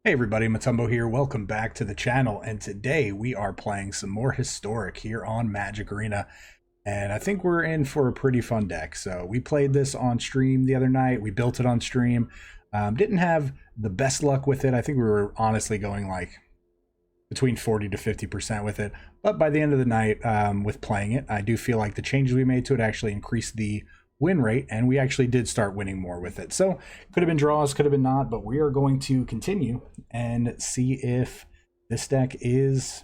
Hey everybody, Matumbo here. Welcome back to the channel, and today we are playing some more Historic here on Magic Arena, and I think we're in for a pretty fun deck. So we played this on stream the other night. We built it on stream. Didn't have the best luck with it. I think we were honestly going like between 40 to 50% with it, but by the end of the night with playing it, I do feel like the changes we made to it actually increased the win rate, and we actually did start winning more with it. So could have been draws, could have been not, but we are going to continue and see if this deck has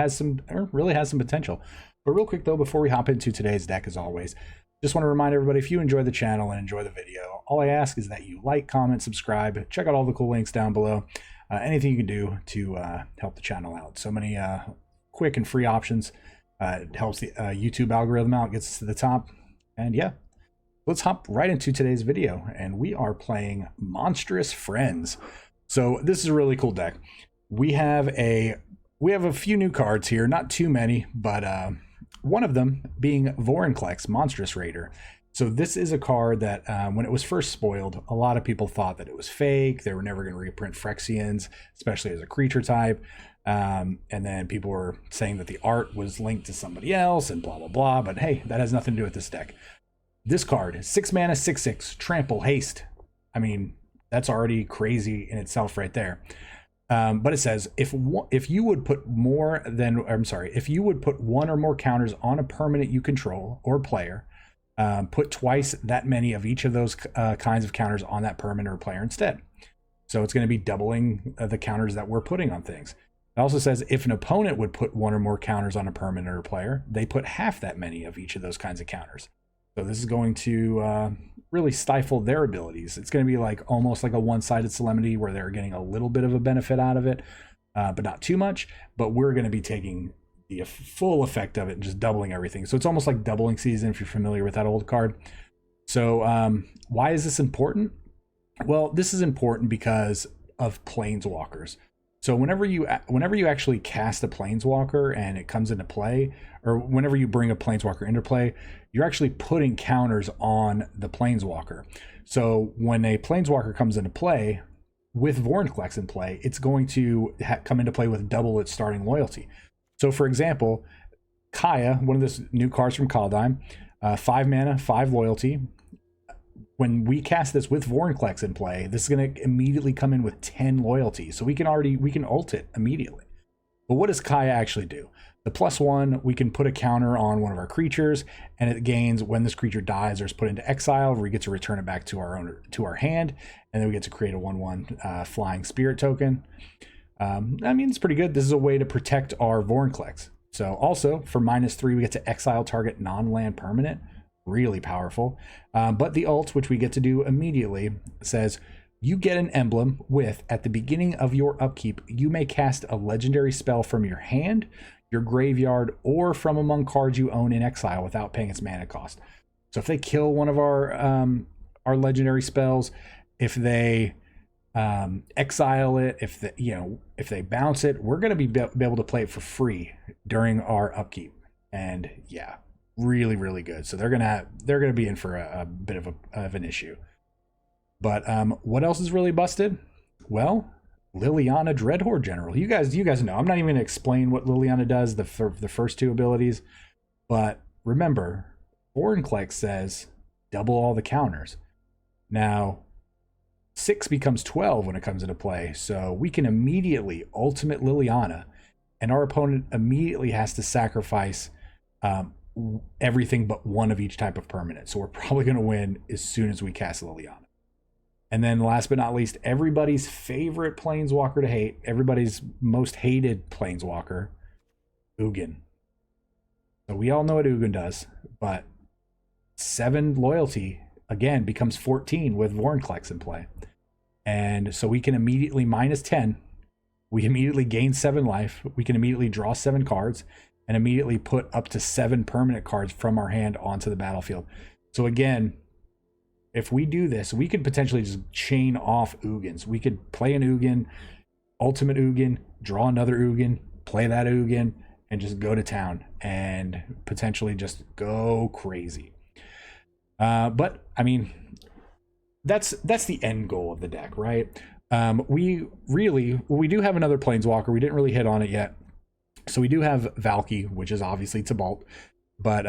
some potential. But real quick though, before we hop into today's deck, as always, just want to remind everybody, if you enjoy the channel and enjoy the video, all I ask is that you like, comment, subscribe, check out all the cool links down below. Anything you can do to help the channel out. So many quick and free options. It helps the YouTube algorithm out, gets us to the top. And yeah, let's hop right into today's video, and we are playing Monstrous Friends. So this is a really cool deck. We have a few new cards here, not too many, but one of them being Vorinclex, Monstrous Raider. So this is a card that when it was first spoiled, a lot of people thought that it was fake. They were never going to reprint Phyrexians, especially as a creature type. And then people were saying that the art was linked to somebody else and blah, blah, blah. But hey, that has nothing to do with this deck. This card, 6 mana, 6/6, trample, haste. I mean, that's already crazy in itself right there. But it says if you would put if you would put one or more counters on a permanent you control or player, put twice that many of each of those kinds of counters on that permanent or player instead. So it's going to be doubling the counters that we're putting on things. It also says if an opponent would put one or more counters on a permanent or player, they put half that many of each of those kinds of counters. So this is going to really stifle their abilities. It's going to be like almost like a one-sided Solemnity where they're getting a little bit of a benefit out of it, but not too much. But we're going to be taking the full effect of it and just doubling everything. So it's almost like Doubling Season, if you're familiar with that old card. So why is this important? Well, this is important because of Planeswalkers. So whenever you actually cast a Planeswalker and it comes into play, or whenever you bring a Planeswalker into play, you're actually putting counters on the Planeswalker. So when a Planeswalker comes into play with Vorinclex in play, it's going to come into play with double its starting loyalty. So for example, Kaya, one of the new cards from Kaldheim, 5 mana, 5 loyalty. When we cast this with Vorinclex in play, this is going to immediately come in with 10 loyalty. So we can ult it immediately. But what does Kaya actually do? The +1, we can put a counter on one of our creatures, and it gains when this creature dies or is put into exile, where we get to return it back to our hand, and then we get to create a 1/1 flying spirit token. I mean, it's pretty good. This is a way to protect our Vorinclex. So also for -3, we get to exile target non-land permanent. Really powerful. But the ult, which we get to do immediately, says you get an emblem with, at the beginning of your upkeep, you may cast a legendary spell from your hand, your graveyard, or from among cards you own in exile without paying its mana cost. So if they kill one of our legendary spells, if they exile it, if they bounce it, we're going to be able to play it for free during our upkeep. And yeah, really, really good. So they're gonna be in for a bit of an issue. But what else is really busted? Well, Liliana Dreadhorde General. You guys know. I'm not even gonna explain what Liliana does, the first two abilities. But remember, Vorinclex says double all the counters. Now 6 becomes 12 when it comes into play. So we can immediately ultimate Liliana, and our opponent immediately has to sacrifice everything but one of each type of permanent. So we're probably going to win as soon as we cast Liliana. And then last but not least, everybody's favorite Planeswalker to hate, everybody's most hated Planeswalker, Ugin. So we all know what Ugin does, but 7 loyalty again becomes 14 with Vorinclex in play. And so we can immediately -10. We immediately gain 7 life. We can immediately draw 7 cards and immediately put up to 7 permanent cards from our hand onto the battlefield. So again, if we do this, we could potentially just chain off Ugins. We could play an Ugin, ultimate Ugin, draw another Ugin, play that Ugin, and just go to town and potentially just go crazy. But I mean, that's the end goal of the deck, right? We do have another Planeswalker. We didn't really hit on it yet. So we do have Valky, which is obviously Tibalt, but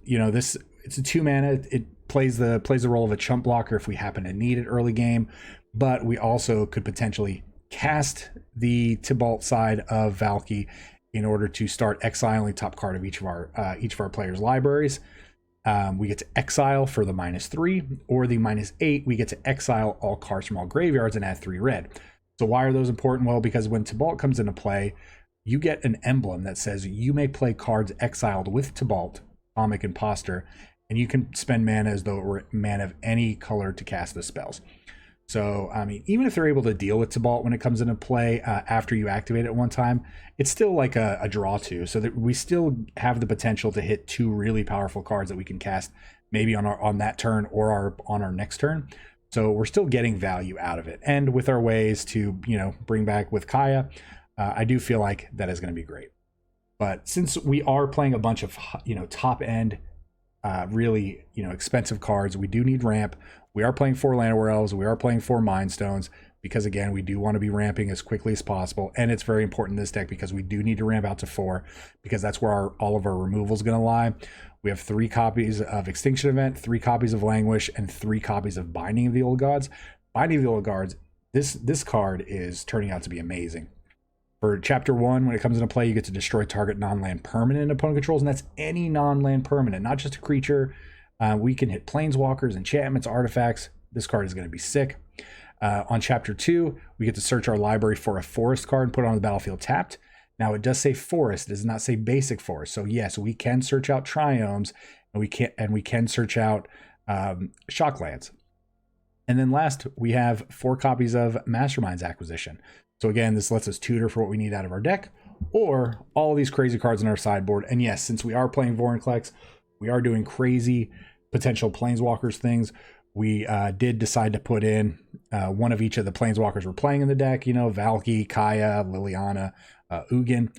you know, this, it's a 2 mana. It plays the role of a chump blocker if we happen to need it early game, but we also could potentially cast the Tibalt side of Valky in order to start exiling top card of each of our players' libraries. We get to exile for the -3, or the -8, we get to exile all cards from all graveyards and add 3 red. So why are those important? Well, because when Tibalt comes into play, you get an emblem that says you may play cards exiled with Tibalt, Atomic Imposter, and you can spend mana as though it were mana of any color to cast the spells. So, I mean, even if they're able to deal with Tibalt when it comes into play after you activate it one time, it's still like a draw to, so that we still have the potential to hit 2 really powerful cards that we can cast maybe on that turn or on our next turn. So we're still getting value out of it. And with our ways to, you know, bring back with Kaya, I do feel like that is going to be great. But since we are playing a bunch of, you know, top end, really, you know, expensive cards, we do need ramp. We are playing 4 Llanowar Elves. We are playing 4 Mind Stones because, again, we do want to be ramping as quickly as possible. And it's very important in this deck because we do need to ramp out to 4 because that's where all of our removal is going to lie. We have 3 copies of Extinction Event, 3 copies of Languish, and 3 copies of Binding of the Old Gods. Binding of the Old Gods, this card is turning out to be amazing. For Chapter 1, when it comes into play, you get to destroy target non-land permanent opponent controls, and that's any non-land permanent, not just a creature. We can hit Planeswalkers, enchantments, artifacts. This card is going to be sick. On Chapter 2, we get to search our library for a forest card and put it on the battlefield tapped. Now, it does say forest. It does not say basic forest. So, yes, we can search out triomes, and we can search out shocklands. And then last, we have 4 copies of Mastermind's Acquisition. So again, this lets us tutor for what we need out of our deck, or all these crazy cards in our sideboard. And yes, since we are playing Vorinclex, we are doing crazy potential Planeswalkers things. We did decide to put in one of each of the Planeswalkers we're playing in the deck, you know, Valky, Kaya, Liliana, Ugin.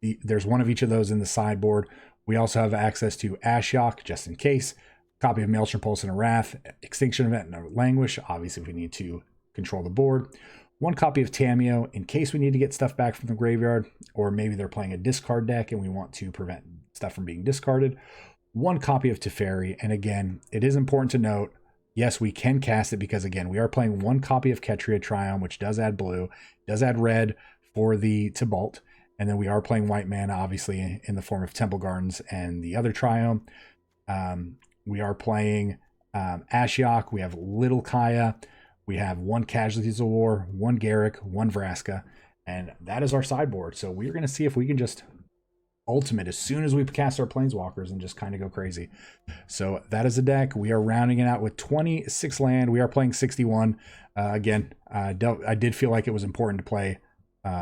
There's one of each of those in the sideboard. We also have access to Ashiok, just in case, copy of Maelstrom Pulse and a Wrath, Extinction Event and a Languish, obviously if we need to control the board. 1 copy of Tamiyo in case we need to get stuff back from the graveyard, or maybe they're playing a discard deck and we want to prevent stuff from being discarded. 1 copy of Teferi, and again, it is important to note, yes, we can cast it because, again, we are playing 1 copy of Ketria Triumph, which does add blue, does add red for the Tibalt, and then we are playing white mana, obviously, in the form of Temple Gardens and the other Triumph. We are playing Ashiok, we have Little Kaya, we have 1 Casualties of War, 1 Garruk, 1 Vraska, and that is our sideboard. So we're going to see if we can just ultimate as soon as we cast our Planeswalkers and just kind of go crazy. So that is the deck. We are rounding it out with 26 land. We are playing 61. Again, I did feel like it was important to play,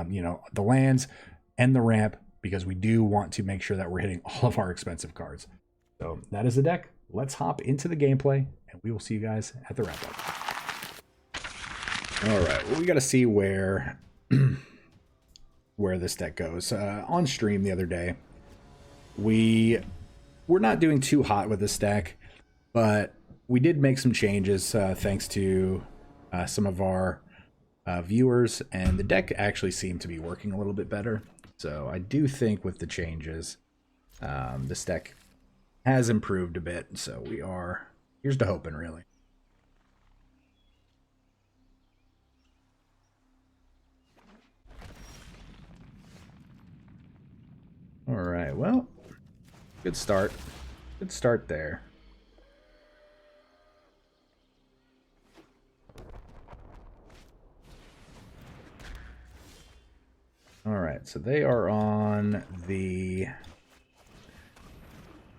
you know, the lands and the ramp because we do want to make sure that we're hitting all of our expensive cards. So that is the deck. Let's hop into the gameplay, and we will see you guys at the wrap-up. All right, well, we got to see where this deck goes. On stream the other day, we're not doing too hot with this deck, but we did make some changes thanks to some of our viewers, and the deck actually seemed to be working a little bit better. So I do think with the changes, this deck has improved a bit. So here's to hoping, really. All right, well, good start. Good start there. All right, so they are on the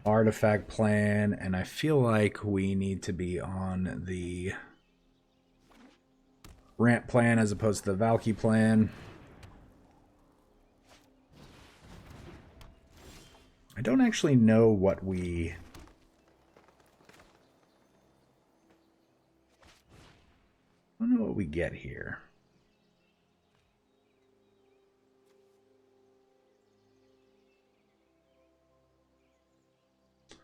artifact plan, and I feel like we need to be on the ramp plan as opposed to the Valky plan. I don't actually know what we... I don't know what we get here. I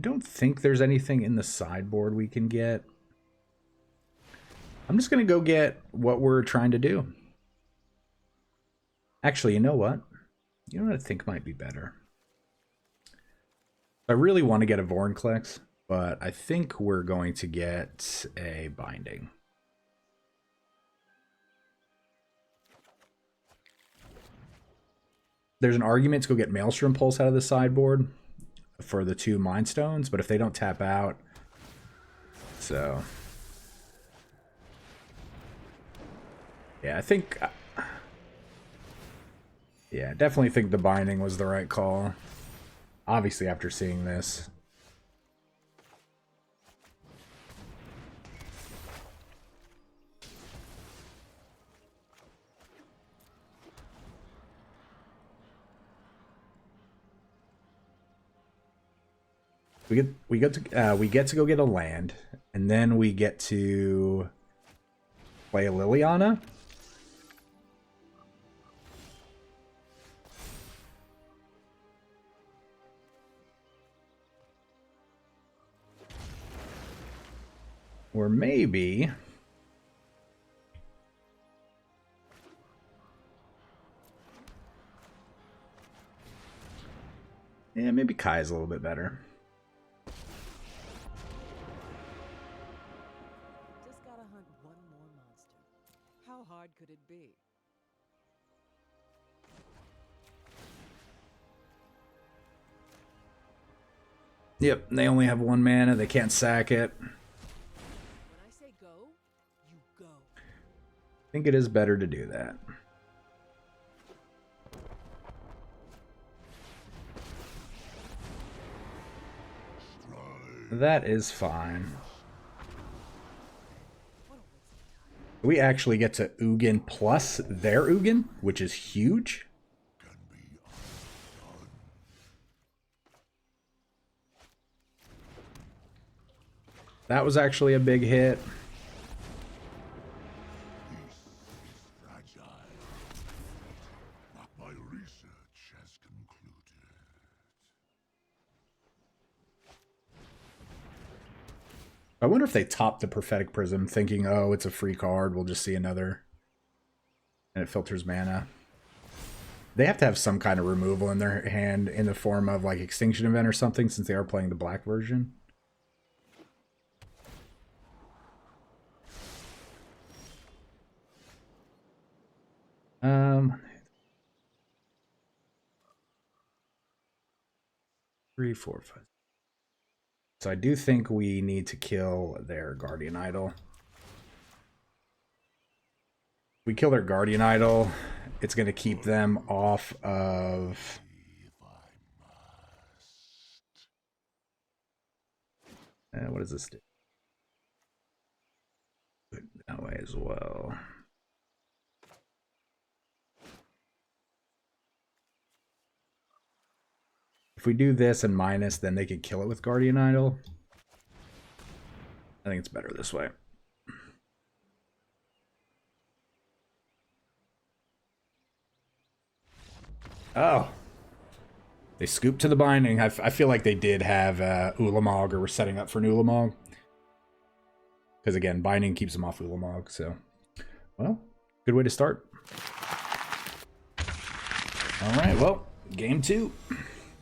don't think there's anything in the sideboard we can get. I'm just going to go get what we're trying to do. Actually, you know what? You know what I think might be better? I really want to get a Vorinclex, but I think we're going to get a Binding. There's an argument to go get Maelstrom Pulse out of the sideboard for the 2 Mind Stones, but if they don't tap out, so... Yeah, I think... Yeah, definitely think the Binding was the right call. Obviously, after seeing this. We get to go get a land, and then we get to play a Liliana. Or maybe... Yeah, maybe Kai's a little bit better. Just gotta hunt one more monster. How hard could it be? Yep, they only have 1 mana. They can't sack it. When I say go, you go. I think it is better to do that. That is fine. We actually get to Ugin plus their Ugin, which is huge. That was actually a big hit. I wonder if they topped the Prophetic Prism thinking, oh, it's a free card, we'll just see another. And it filters mana. They have to have some kind of removal in their hand in the form of like Extinction Event or something, since they are playing the black version. Three, four, five. So I do think we need to kill their Guardian Idol. If we kill their Guardian Idol, it's going to keep them off of... what does this do? That way as well. If we do this and minus, then they could kill it with Guardian Idol. I think it's better this way. Oh. They scooped to the Binding. I feel like they did have Ulamog, or were setting up for an Ulamog. Because again, Binding keeps them off Ulamog, so... Well, good way to start. Alright, well, game 2.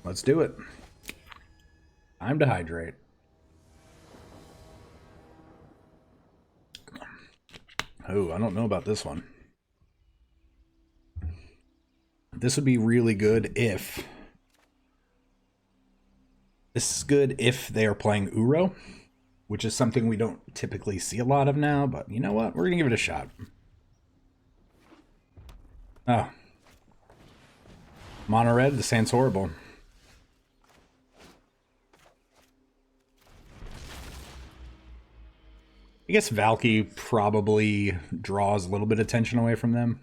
Let's do it. Time to hydrate. Oh, I don't know about this one. This would be really good if... This is good if they are playing Uro, which is something we don't typically see a lot of now, but you know what? We're going to give it a shot. Oh. Mono red, this hand's horrible. I guess Valky probably draws a little bit of attention away from them.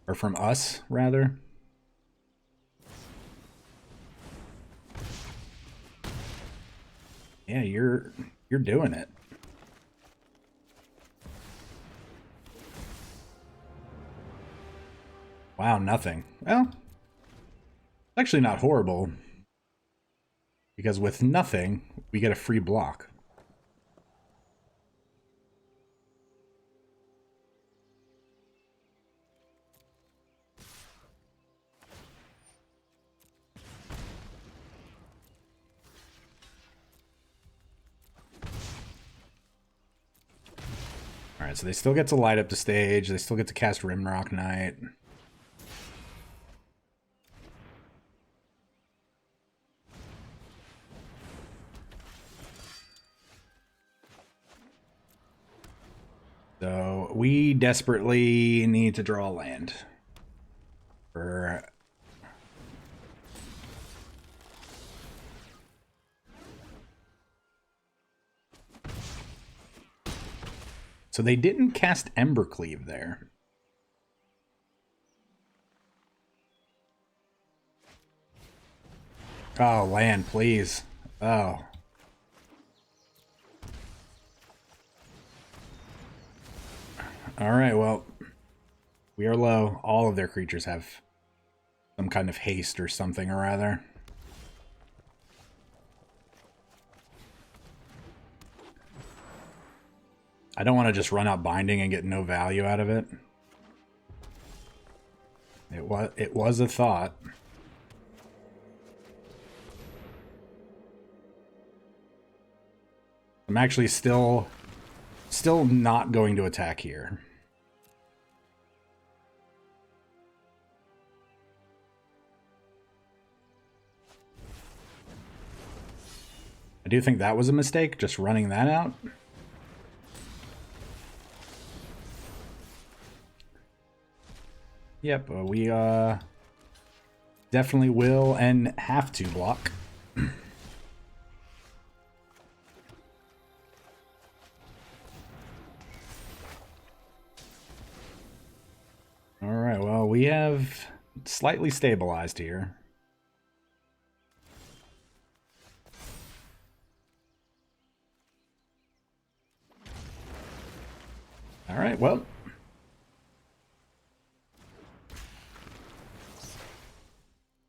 Or from us, rather. Yeah, you're doing it. Wow, nothing. Well, actually not horrible. Because with nothing, we get a free block. Alright, so they still get to light up the stage. They still get to cast Rimrock Knight. So we desperately need to draw land. So they didn't cast Embercleave there. Oh, land, please. Oh. Alright, well, we are low. All of their creatures have some kind of haste or something or other. I don't want to just run out binding and get no value out of it. It was a thought. I'm actually still not going to attack here. I do think that was a mistake, just running that out. Yep, we definitely will and have to block. Alright, well, we have slightly stabilized here. Alright, well.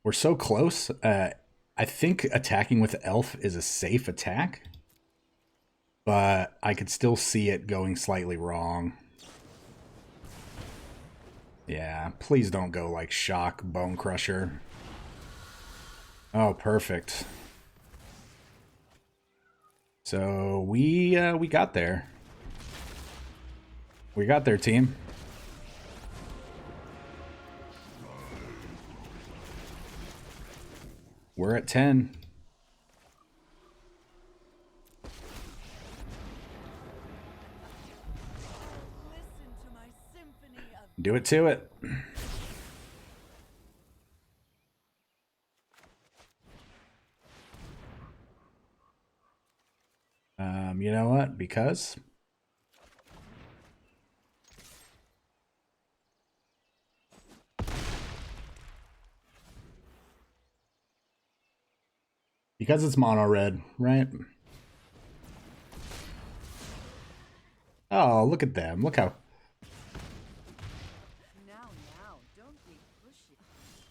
We're so close. I think attacking with Elf is a safe attack. But I could still see it going slightly wrong. Yeah, please don't go like Shock, Bone Crusher. Oh, perfect. So we got there. We got there, team. We're at 10. Do it to it. You know what? Because it's mono red, right? Oh, look at them. Look how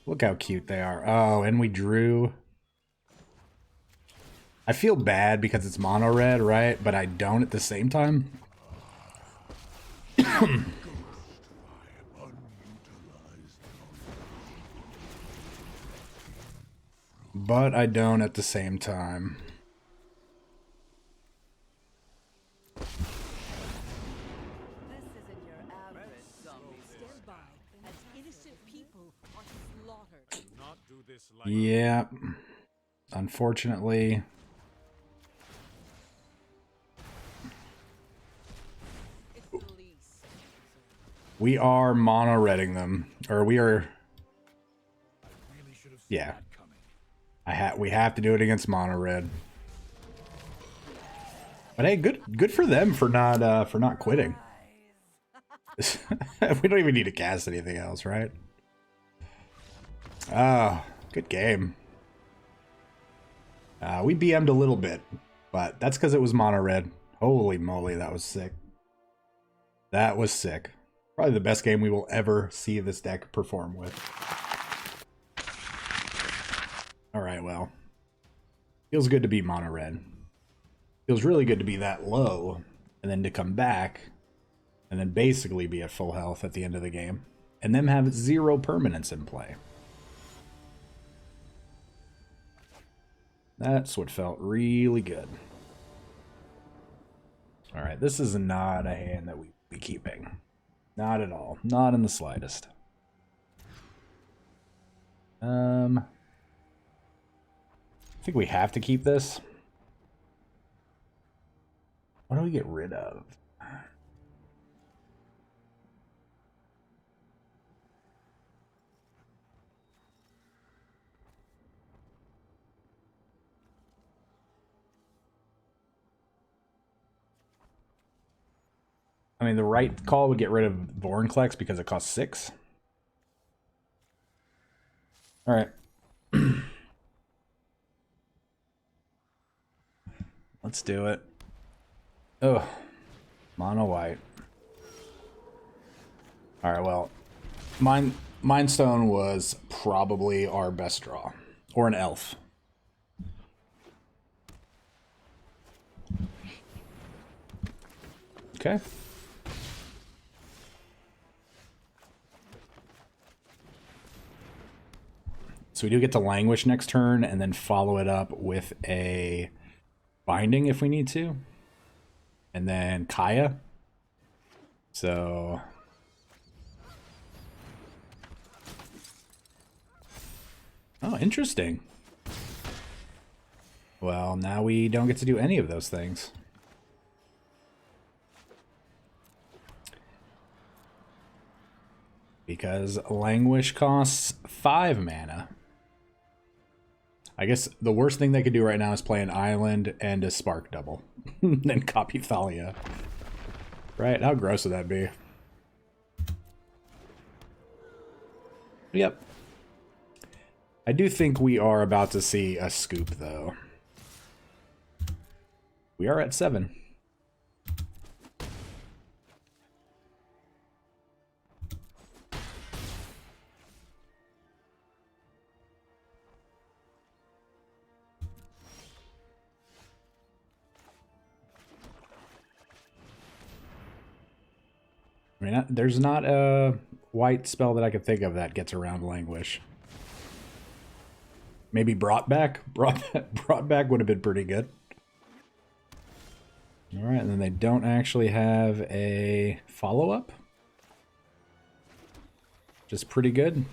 Look how cute they are. Oh, and we drew. I feel bad because it's mono red, right? But I don't at the same time. But I don't at the same time. Yeah. Unfortunately. We are mono-redding them. Or we are... Yeah. We have to do it against mono-red. But hey, good for them for not quitting. We don't even need to cast anything else, right? Oh, good game. We BM'd a little bit, but that's because it was mono-red. Holy moly, that was sick. That was sick. Probably the best game we will ever see this deck perform with. Alright, well. Feels good to be mono-red. Feels really good to be that low, and then to come back, and then basically be at full health at the end of the game, and them have 0 permanents in play. That's what felt really good. Alright, this is not a hand that we will be keeping. Not at all. Not in the slightest. I think we have to keep this. What do we get rid of? I mean, the right call would get rid of Vorinclex because it costs 6. Alright. Let's do it. Oh, mono white. Alright, well, Mind Stone was probably our best draw. Or an elf. Okay. So we do get to Languish next turn and then follow it up with a Binding if we need to. And then Kaya. So... Oh, interesting. Well, now we don't get to do any of those things. Because Languish costs 5 mana. I guess the worst thing they could do right now is play an island and a Spark double. Then copy Thalia. Right? How gross would that be? Yep. I do think we are about to see a scoop, though. We are at 7. I mean, there's not a white spell that I could think of that gets around Languish. Maybe Brought Back? Brought Back would have been pretty good. Alright, and then they don't actually have a follow-up. Just pretty good.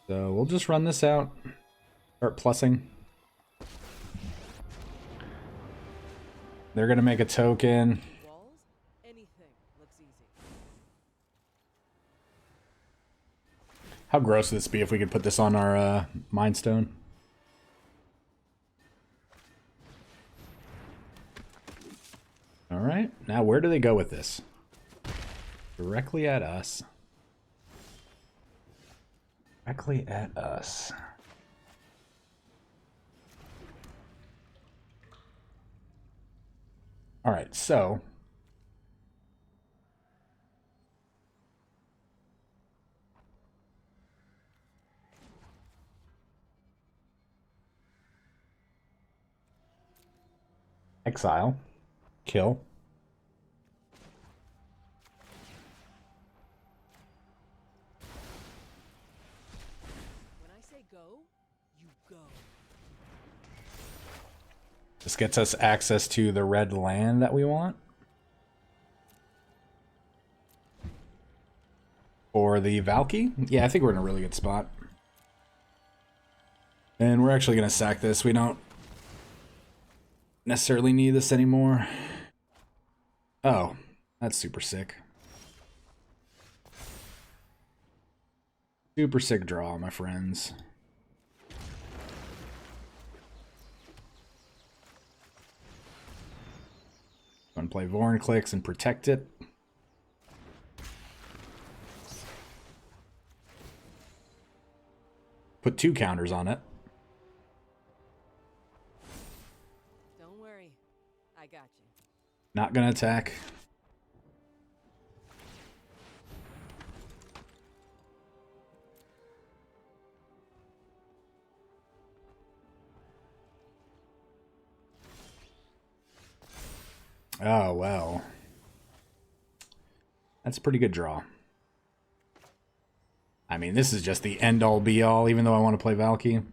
So we'll just run this out. Start plussing. They're going to make a token. How gross would this be if we could put this on our Mind Stone? Alright, now where do they go with this? Directly at us. Directly at us. Alright, so... Exile. Kill. When I say go, you go. This gets us access to the red land that we want. For the Valky? Yeah, I think we're in a really good spot. And we're actually going to sack this. We don't necessarily need this anymore. Oh, that's super sick. Super sick draw, my friends. Going to play Vorinclex and protect it. Put 2 counters on it. Don't worry, I got you. Not gonna attack. Oh, well. That's a pretty good draw. I mean, this is just the end-all be-all, even though I want to play Valky.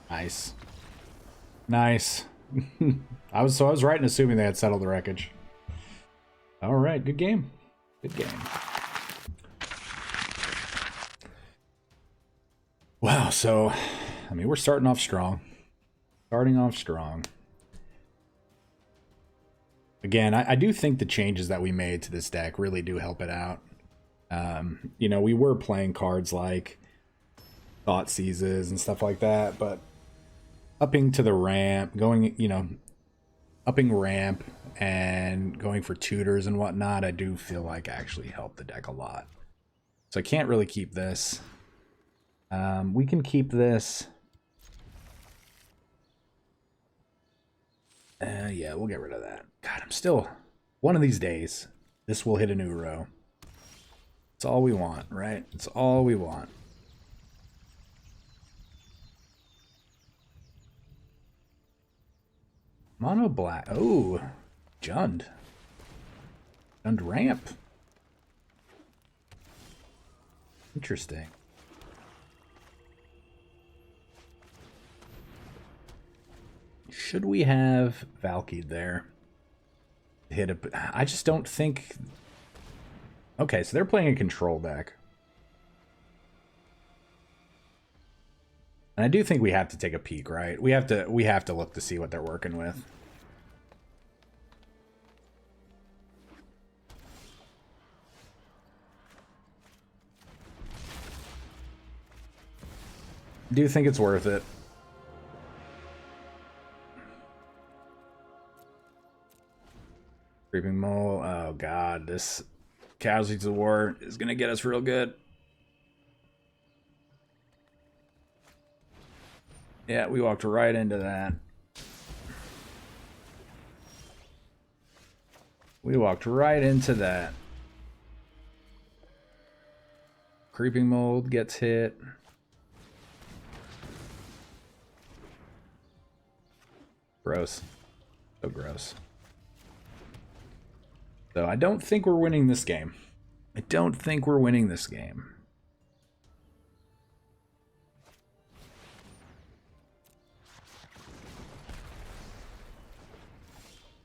Nice. Nice. I was right in assuming they had settled the wreckage. All right, good game. Good game. Wow, so, I mean, we're starting off strong. Starting off strong. Again, I do think the changes that we made to this deck really do help it out. You know, we were playing cards like Thought Seizes and stuff like that, but upping to the ramp, going, you know, upping ramp and going for tutors and whatnot, I do feel like actually helped the deck a lot. So I can't really keep this. We can keep this. Yeah, we'll get rid of that. God, I'm still... One of these days, this will hit a new row. It's all we want, right? It's all we want. Mono black. Oh, Jund. Jund ramp. Interesting. Should we have Valky'd there? Hit a... I just don't think... Okay, so they're playing a control deck. And I do think we have to take a peek, right? We have to look to see what they're working with. I do think it's worth it. Creeping Mole. Oh god, this Casualties of War is gonna get us real good. Yeah, we walked right into that. We walked right into that. Creeping Mold gets hit. Gross. So gross. So I don't think we're winning this game. I don't think we're winning this game.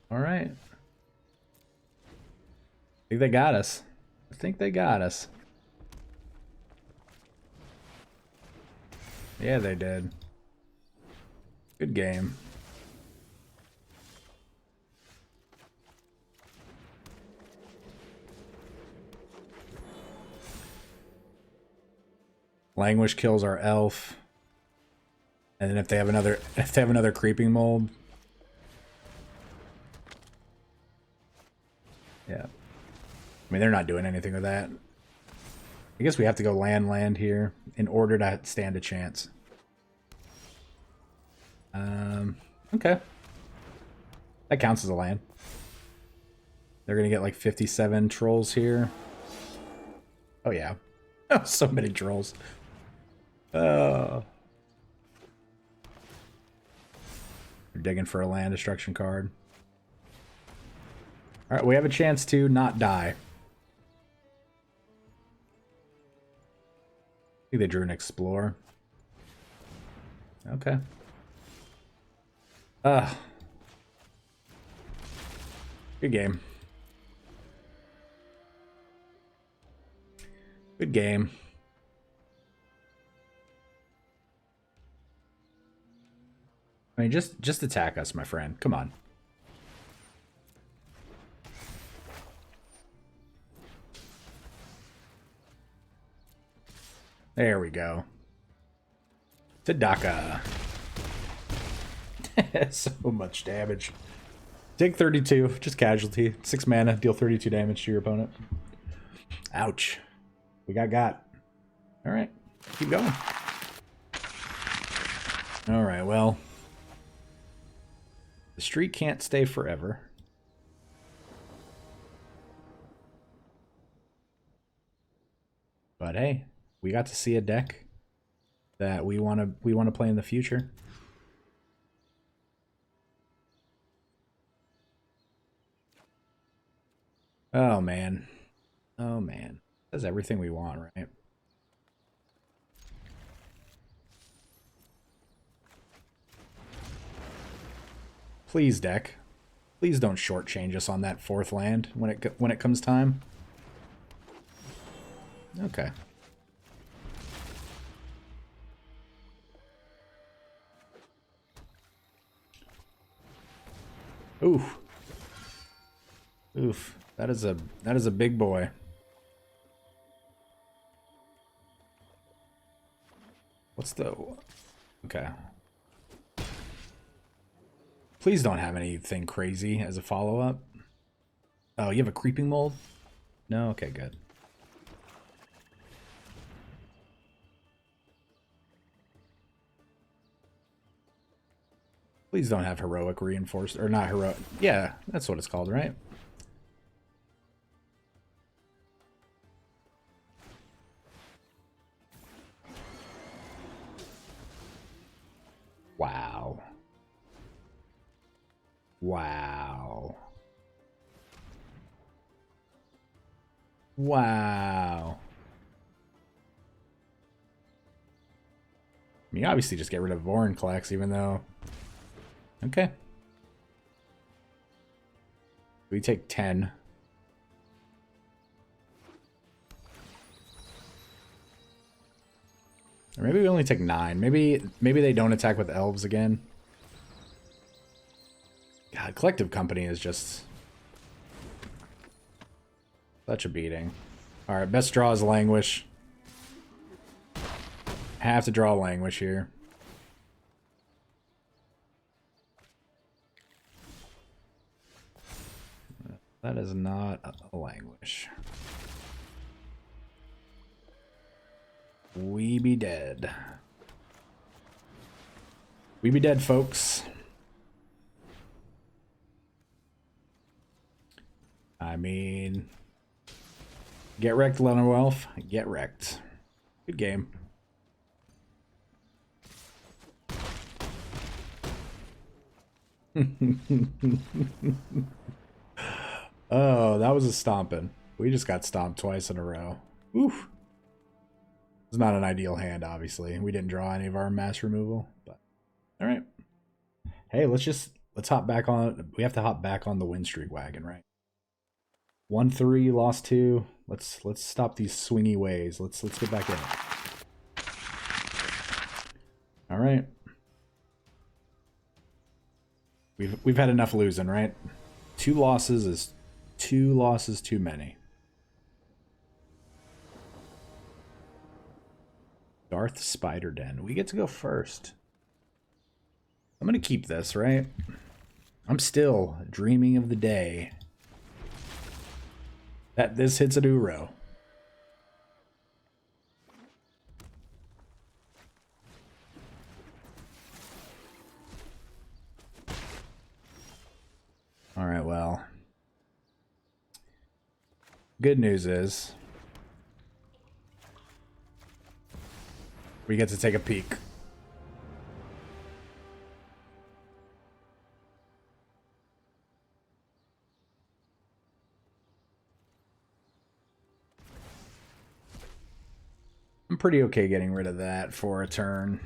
All right. I think they got us. I think they got us. Yeah, they did. Good game. Languish kills our elf. And then if they have another creeping mold. Yeah. I mean, they're not doing anything with that. I guess we have to go land here in order to stand a chance. Okay. That counts as a land. They're going to get like 57 trolls here. Oh, yeah. Oh, so many trolls. They're digging for a land destruction card. Alright, we have a chance to not die. I think they drew an Explore. Okay. Good game. Good game. I mean, just attack us, my friend. Come on. There we go. Tadaka. So much damage. Take 32, just casualty. 6 mana, deal 32 damage to your opponent. Ouch. We got. Alright, keep going. Alright, well. The streak can't stay forever. But hey, we got to see a deck that we want to play in the future. Oh man. Oh man. That's everything we want, right? Please, deck. Please don't shortchange us on that 4th land when it comes time. Okay. Oof. Oof. That is a big boy. What's the... Okay. Please don't have anything crazy as a follow-up. Oh, you have a creeping mold? No? Okay, good. Please don't have heroic reinforced, or not heroic. Yeah, that's what it's called, right? Wow. Wow. Wow. I mean, obviously just get rid of Vorinclex, even though... Okay. We take 10. Or maybe we only take 9. Maybe they don't attack with elves again. God, Collective Company is just such a beating. Alright, best draw is Languish. Have to draw Languish here. That is not a Languish. We be dead. We be dead, folks. I mean, get wrecked, Lenowelf. Get wrecked. Good game. Oh, that was a stomping. We just got stomped twice in a row. Oof. It's not an ideal hand, obviously. We didn't draw any of our mass removal, but all right. Hey, let's hop back on. We have to hop back on the win streak wagon, right? 1-3, lost 2. Let's stop these swingy ways. Let's get back in it. All right. We've had enough losing, right? 2 losses is 2 losses too many. Darth Spider Den. We get to go first. I'm gonna keep this, right? I'm still dreaming of the day that this hits a Uro. Alright, well. Good news is we get to take a peek. I'm pretty okay getting rid of that for a turn.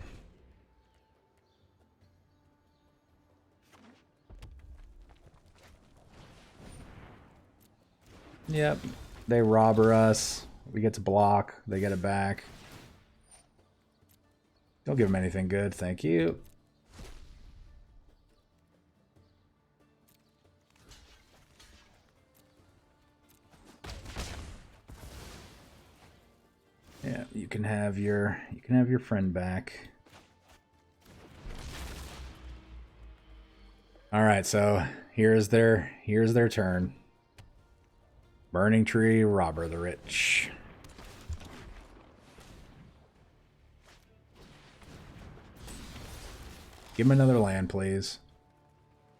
Yep. They robber us. We get to block. They get it back. Don't give them anything good, thank you. Yeah, you can have your friend back. All right, so here's their turn. Burning Tree, Robber the Rich. Give him another land, please.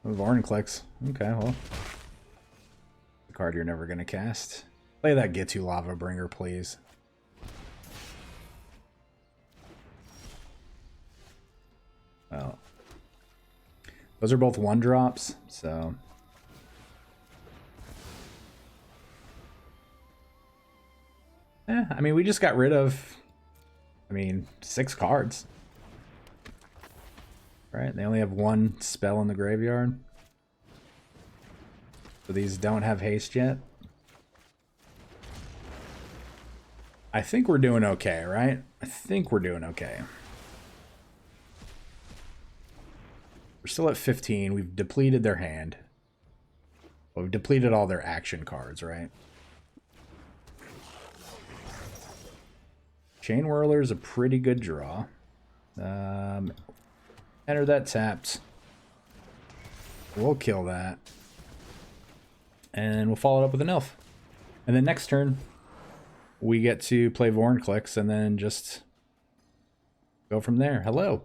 Vorinclex. Okay, well. The card you're never going to cast. Play that Get to Lava Bringer, please. Well, those are both 1-drops, so. I mean, we just got rid of, 6 cards. Right, they only have 1 spell in the graveyard. So these don't have haste yet. I think we're doing okay, right? I think we're doing okay. We're still at 15. We've depleted their hand. Well, we've depleted all their action cards, right? Chain Whirler's a pretty good draw. Enter that tapped. We'll kill that. And we'll follow it up with an elf. And then next turn, we get to play Vorinclex and then just go from there. Hello.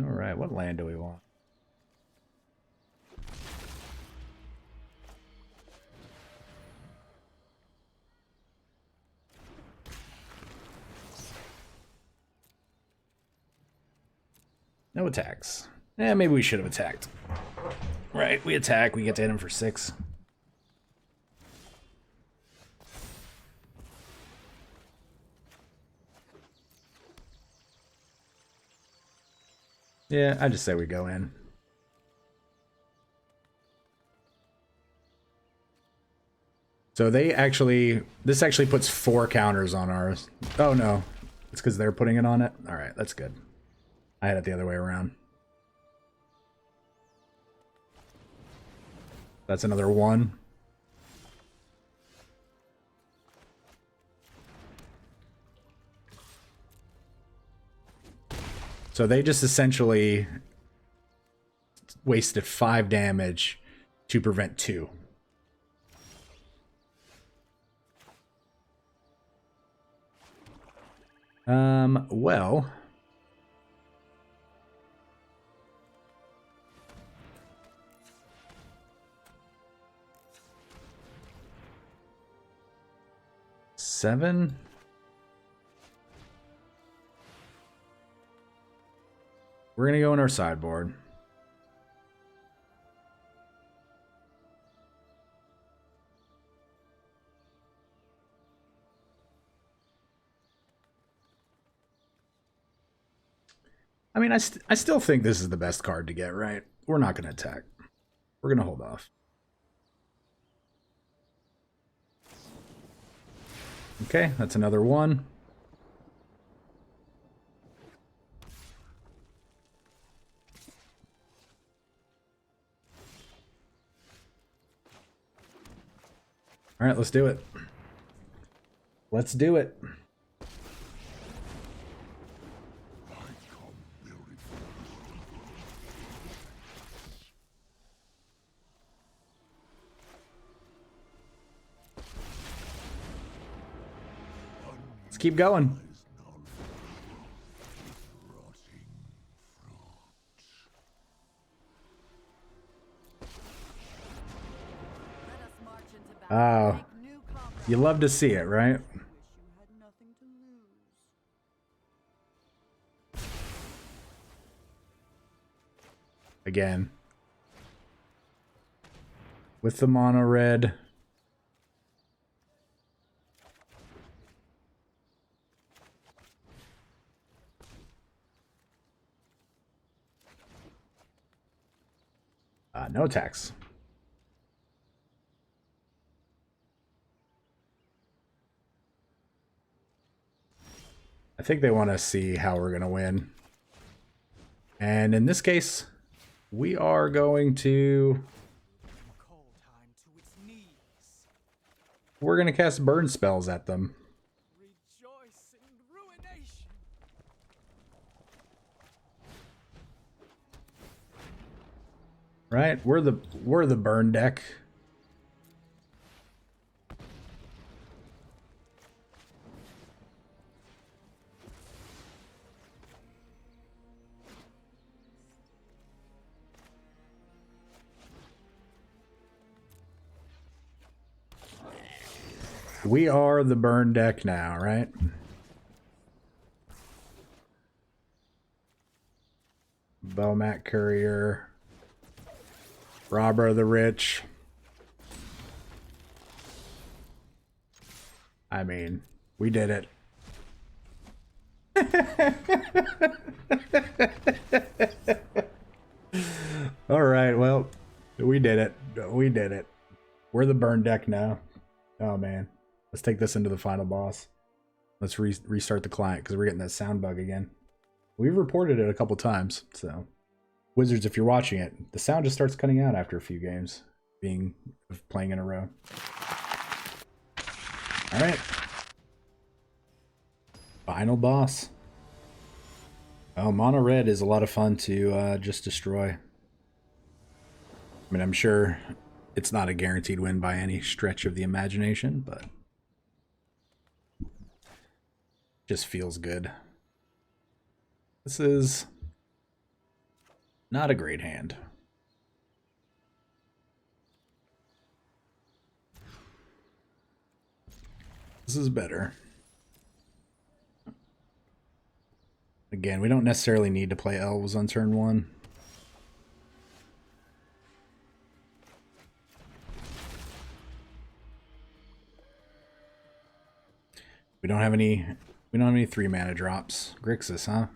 All right, what land do we want? No attacks. Maybe we should have attacked. Right, we attack, we get to hit him for 6. Yeah, I just say we go in. So this actually puts 4 counters on ours. Oh no, it's because they're putting it on it? Alright, that's good. I had it the other way around. That's another 1. So they just essentially wasted 5 damage to prevent 2. Well, seven. We're gonna go in our sideboard. I mean, I still think this is the best card to get, right? We're not gonna attack. We're gonna hold off. Okay, that's another 1. All right, let's do it. Let's do it. Let's keep going. Oh, you love to see it, right? Again. With the mono red. No attacks. I think they want to see how we're going to win. And in this case, we are going to... We're going to cast burn spells at them. Rejoice in ruination. Right? We're the burn deck. We are the burn deck now, right? Belmat Courier. Robber of the Rich. I mean, we did it. All right, well, we did it. We did it. We're the burn deck now. Oh, man. Let's take this into the final boss. Let's restart the client because we're getting that sound bug again. We've reported it a couple times, so... Wizards, if you're watching it, the sound just starts cutting out after a few games of playing in a row. All right. Final boss. Oh, mono red is a lot of fun to just destroy. I mean, I'm sure it's not a guaranteed win by any stretch of the imagination, but just feels good. This is not a great hand. This is better. Again, we don't necessarily need to play elves on turn 1. We don't have any 3 mana drops. Grixis, huh?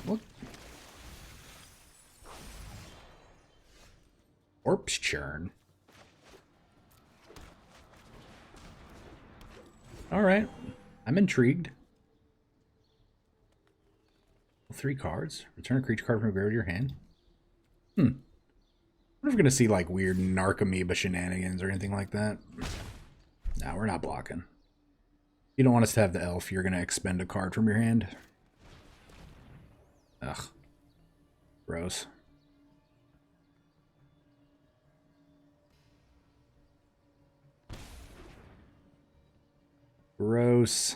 What? Corpse Churn. Alright. I'm intrigued. 3 cards. Return a creature card from your graveyard to your hand. I wonder if we're going to see like weird Narcomoeba shenanigans or anything like that. No, we're not blocking. You don't want us to have the elf, you're going to expend a card from your hand. Ugh. Gross. Gross.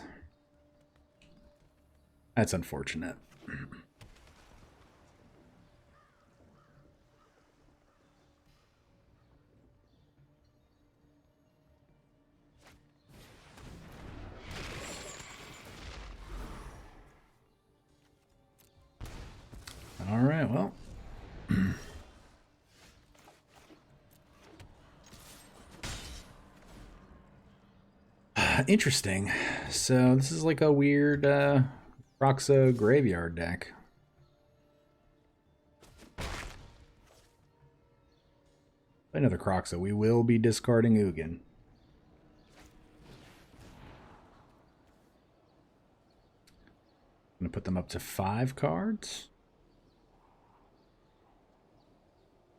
That's unfortunate. All right, well. Interesting. So this is like a weird Roxa graveyard deck. Another Croxa. We will be discarding Ugin. I'm going to put them up to 5 cards.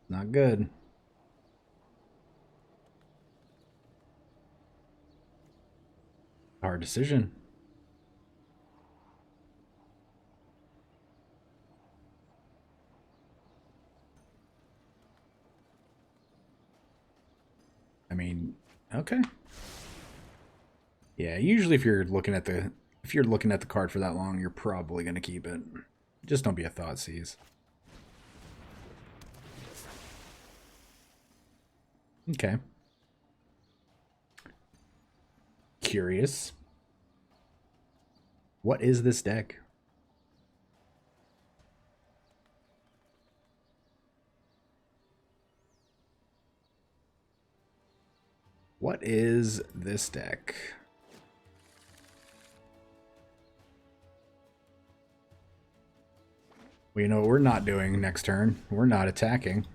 Not good. Hard decision. I mean, okay. Yeah, usually if you're looking at the card for that long, you're probably going to keep it. Just don't be a Thoughtseize. Okay. Curious. What is this deck? What is this deck? Well, you know what we're not doing next turn? We're not attacking.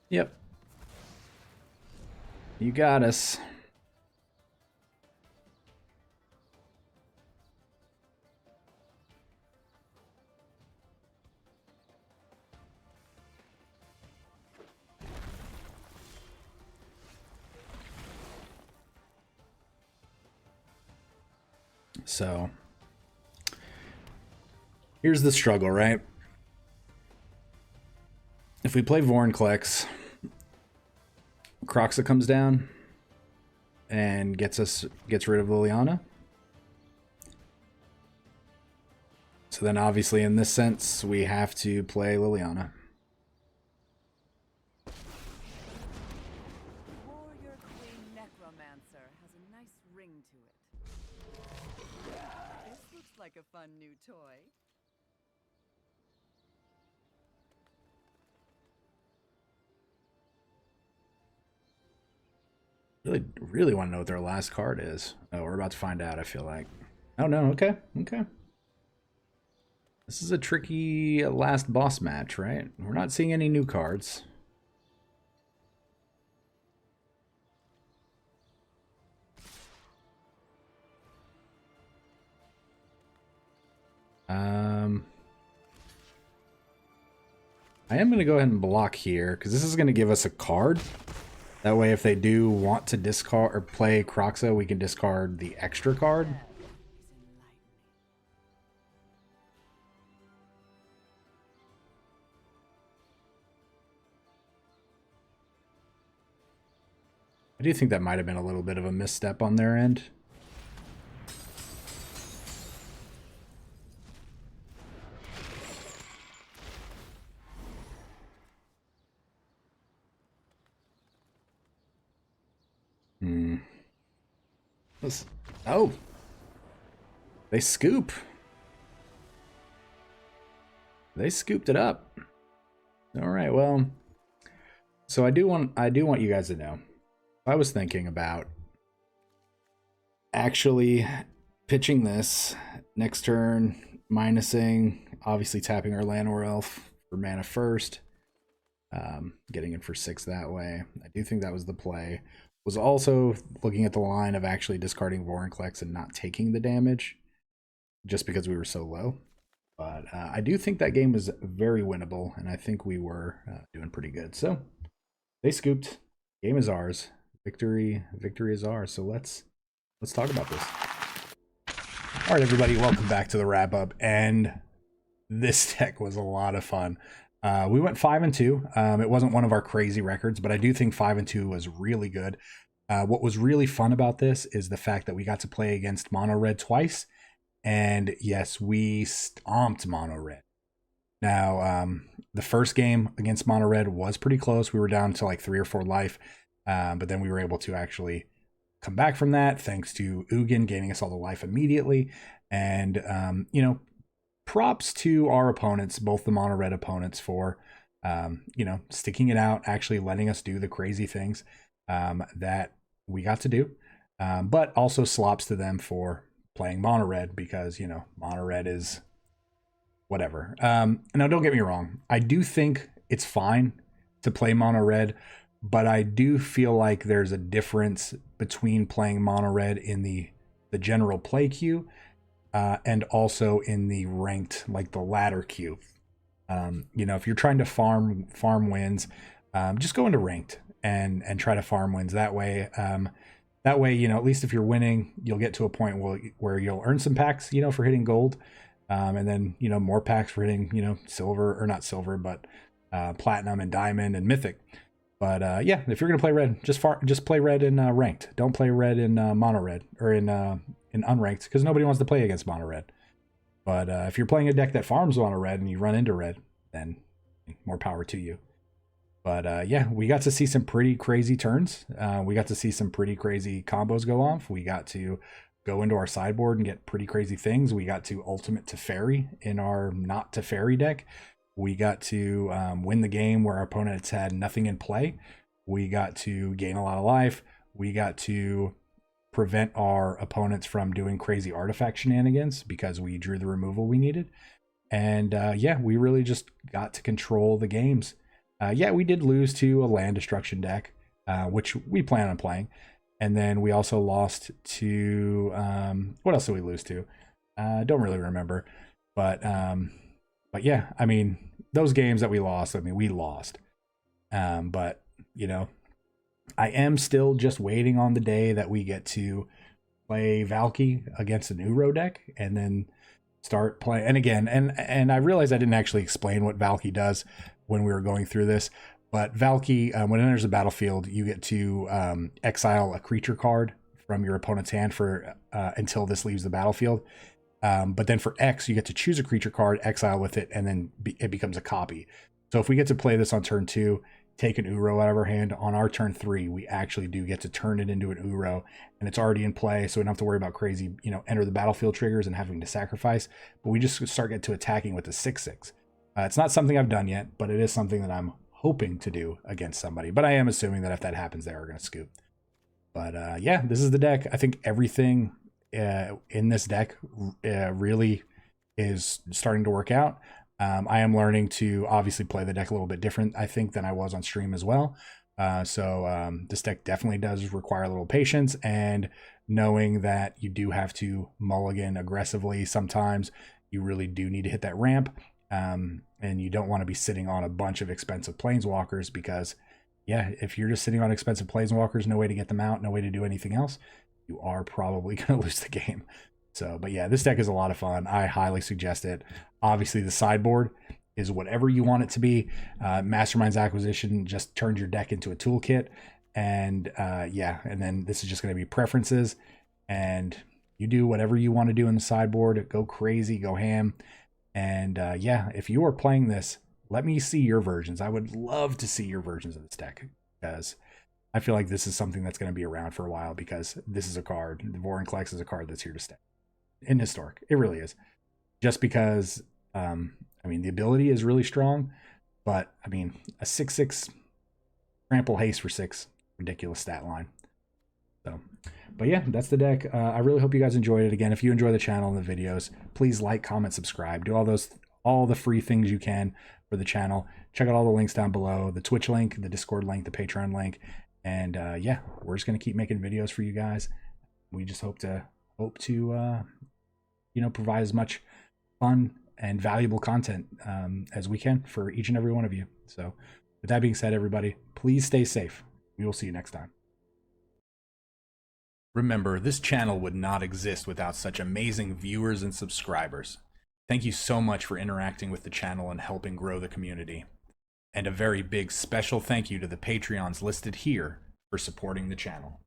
Yep. You got us. So here's the struggle, right? If we play Vorinclex, Kroxa comes down and gets rid of Liliana. So then obviously in this sense, we have to play Liliana. Warrior Queen Necromancer has a nice ring to it. This looks like a fun new toy. Really want to know what their last card is. Oh, we're about to find out, I feel like. Oh no, okay. This is a tricky last boss match, right? We're not seeing any new cards. I am going to go ahead and block here, because this is going to give us a card. That way, if they do want to discard or play Kroxa, we can discard the extra card. I do think that might have been a little bit of a misstep on their end. Oh, they scoop. They scooped it up. All right, well, so I do want you guys to know. I was thinking about actually pitching this next turn, minusing, obviously tapping our Llanowar Elf for mana first, getting it for 6 that way. I do think that was the play. Was also looking at the line of actually discarding Vorinclex and not taking the damage just because we were so low. But I do think that game was very winnable, and I think we were doing pretty good. So they scooped. Game is ours. Victory is ours. So let's talk about this. All right, everybody, welcome back to the wrap up. And this deck was a lot of fun. We went 5-2. It wasn't one of our crazy records, but I do think 5-2 was really good. What was really fun about this is the fact that we got to play against Mono Red twice. And yes, we stomped Mono Red. Now, the first game against Mono Red was pretty close. We were down to like 3 or 4 life. But then we were able to actually come back from that thanks to Ugin gaining us all the life immediately. And, you know, props to our opponents, both the Mono Red opponents, for, you know, sticking it out, actually letting us do the crazy things that we got to do. But also slops to them for playing Mono Red because, you know, Mono Red is whatever. Now, don't get me wrong. I do think it's fine to play Mono Red, but I do feel like there's a difference between playing Mono Red in the general play queue and also in the ranked, like the ladder queue. You know, if you're trying to farm wins, just go into ranked and try to farm wins that way. That way, you know, at least if you're winning, you'll get to a point where you'll earn some packs, you know, for hitting gold, and then, you know, more packs for hitting, you know, silver, or not silver, but platinum and diamond and mythic. But yeah, if you're gonna play red, just play red in ranked. Don't play red in mono red or in unranked, because nobody wants to play against mono red. But if you're playing a deck that farms mono red and you run into red, then more power to you. But yeah, we got to see some pretty crazy turns. We got to see some pretty crazy combos go off. We got to go into our sideboard and get pretty crazy things. We got to ultimate Teferi in our not Teferi deck. We got to win the game where our opponents had nothing in play. We got to gain a lot of life. We got to prevent our opponents from doing crazy artifact shenanigans because we drew the removal we needed. And yeah, we really just got to control the games. Yeah, we did lose to a land destruction deck, which we plan on playing. And then we also lost to, what else did we lose to? Don't really remember. But yeah, I mean, those games that we lost, I mean, we lost. But, you know, I am still just waiting on the day that we get to play Valky against an Uro deck and then start playing. And again, and I realized I didn't actually explain what Valky does when we were going through this. But Valky, when it enters the battlefield, you get to exile a creature card from your opponent's hand for until this leaves the battlefield. But then for X, you get to choose a creature card, exile with it, and then it becomes a copy. So if we get to play this on turn 2, take an Uro out of our hand, on our turn 3, we actually do get to turn it into an Uro, and it's already in play, so we don't have to worry about crazy, enter the battlefield triggers and having to sacrifice. But we just start getting to attacking with the 6/6. It's not something I've done yet, but it is something that I'm hoping to do against somebody. But I am assuming that if that happens, they are going to scoop. But yeah, this is the deck. I think everything in this deck really is starting to work out. I am learning to obviously play the deck a little bit different, I think, than I was on stream as well. So this deck definitely does require a little patience, and knowing that you do have to mulligan aggressively sometimes. You really do need to hit that ramp, and you don't want to be sitting on a bunch of expensive Planeswalkers because, yeah, if you're just sitting on expensive Planeswalkers, no way to get them out, no way to do anything else, you are probably going to lose the game. So, but yeah, this deck is a lot of fun. I highly suggest it. Obviously, the sideboard is whatever you want it to be. Mastermind's Acquisition just turns your deck into a toolkit. And yeah, and then this is just going to be preferences. And you do whatever you want to do in the sideboard. Go crazy, go ham. And yeah, if you are playing this, let me see your versions. I would love to see your versions of this deck, because I feel like this is something that's going to be around for a while, because this is a card. The Vorinclex is a card that's here to stay. In Historic, it really is. Just because, I mean, the ability is really strong, but I mean, a 6/6 trample haste for 6, ridiculous stat line. So, but yeah, that's the deck. I really hope you guys enjoyed it. Again, if you enjoy the channel and the videos, please like, comment, subscribe, do all the free things you can for the channel. Check out all the links down below, the Twitch link, the Discord link, the Patreon link, and yeah, we're just gonna keep making videos for you guys. We just hope to provide as much fun and valuable content as we can for each and every one of you. So with that being said, everybody, please stay safe. We will see you next time. Remember, this channel would not exist without such amazing viewers and subscribers. Thank you so much for interacting with the channel and helping grow the community. And a very big special thank you to the Patreons listed here for supporting the channel.